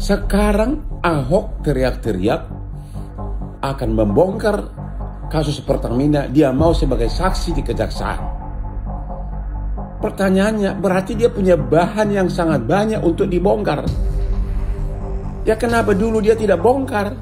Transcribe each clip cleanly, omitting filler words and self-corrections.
Sekarang Ahok teriak-teriak akan membongkar kasus Pertamina. Dia mau sebagai saksi di kejaksaan. Pertanyaannya, berarti dia punya bahan yang sangat banyak untuk dibongkar. Ya kenapa dulu dia tidak bongkar?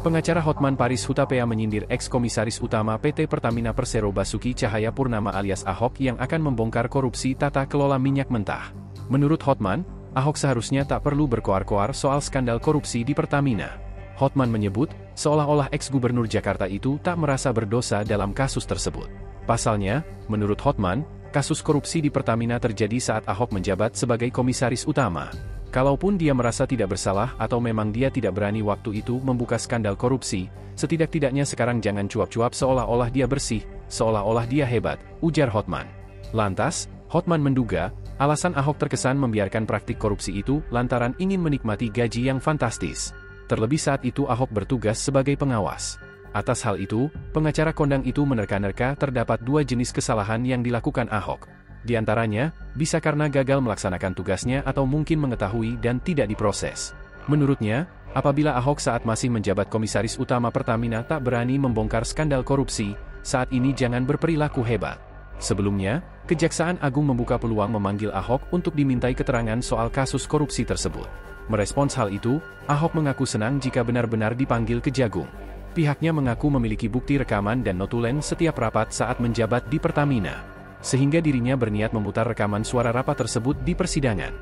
Pengacara Hotman Paris Hutapea menyindir eks-komisaris utama PT Pertamina Persero Basuki Cahayapurnama alias Ahok yang akan membongkar korupsi tata kelola minyak mentah. Menurut Hotman, Ahok seharusnya tak perlu berkoar-koar soal skandal korupsi di Pertamina. Hotman menyebut, seolah-olah eks-gubernur Jakarta itu tak merasa berdosa dalam kasus tersebut. Pasalnya, menurut Hotman, kasus korupsi di Pertamina terjadi saat Ahok menjabat sebagai komisaris utama. Kalaupun dia merasa tidak bersalah atau memang dia tidak berani waktu itu membuka skandal korupsi, setidak-tidaknya sekarang jangan cuap-cuap seolah-olah dia bersih, seolah-olah dia hebat, ujar Hotman. Lantas, Hotman menduga, alasan Ahok terkesan membiarkan praktik korupsi itu lantaran ingin menikmati gaji yang fantastis. Terlebih saat itu Ahok bertugas sebagai pengawas. Atas hal itu, pengacara kondang itu menerka-nerka terdapat dua jenis kesalahan yang dilakukan Ahok. Di antaranya, bisa karena gagal melaksanakan tugasnya atau mungkin mengetahui dan tidak diproses. Menurutnya, apabila Ahok saat masih menjabat komisaris utama Pertamina tak berani membongkar skandal korupsi, saat ini jangan berperilaku hebat. Sebelumnya, Kejaksaan Agung membuka peluang memanggil Ahok untuk dimintai keterangan soal kasus korupsi tersebut. Merespons hal itu, Ahok mengaku senang jika benar-benar dipanggil Kejagung. Pihaknya mengaku memiliki bukti rekaman dan notulen setiap rapat saat menjabat di Pertamina, sehingga dirinya berniat memutar rekaman suara rapat tersebut di persidangan.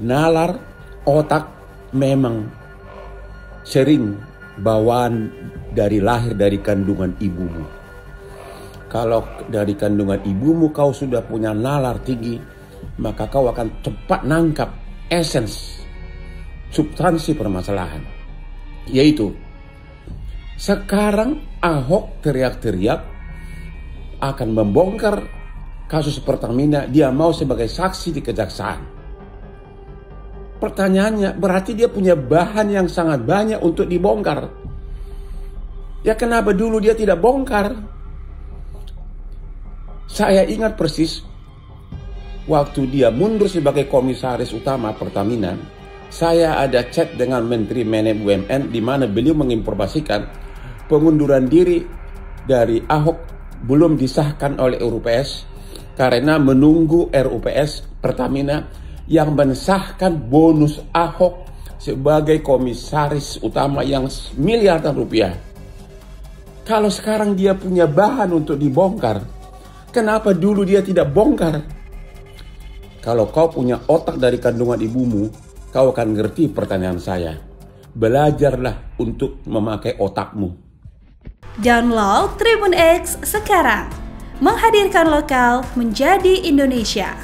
Nalar otak memang sering bawaan dari lahir dari kandungan ibumu. Kalau dari kandungan ibumu kau sudah punya nalar tinggi, maka kau akan cepat nangkap esens, substansi permasalahan. Yaitu, sekarang Ahok teriak-teriak akan membongkar kasus Pertamina. Dia mau sebagai saksi di kejaksaan. Pertanyaannya, berarti dia punya bahan yang sangat banyak untuk dibongkar. Ya kenapa dulu dia tidak bongkar? Saya ingat persis waktu dia mundur sebagai komisaris utama Pertamina, saya ada chat dengan Menteri BUMN di mana beliau menginformasikan pengunduran diri dari Ahok belum disahkan oleh RUPS karena menunggu RUPS Pertamina yang mensahkan bonus Ahok sebagai komisaris utama yang miliaran rupiah. Kalau sekarang dia punya bahan untuk dibongkar, kenapa dulu dia tidak bongkar? Kalau kau punya otak dari kandungan ibumu, kau akan ngerti pertanyaan saya. Belajarlah untuk memakai otakmu. Download Tribun X sekarang. Menghadirkan lokal menjadi Indonesia.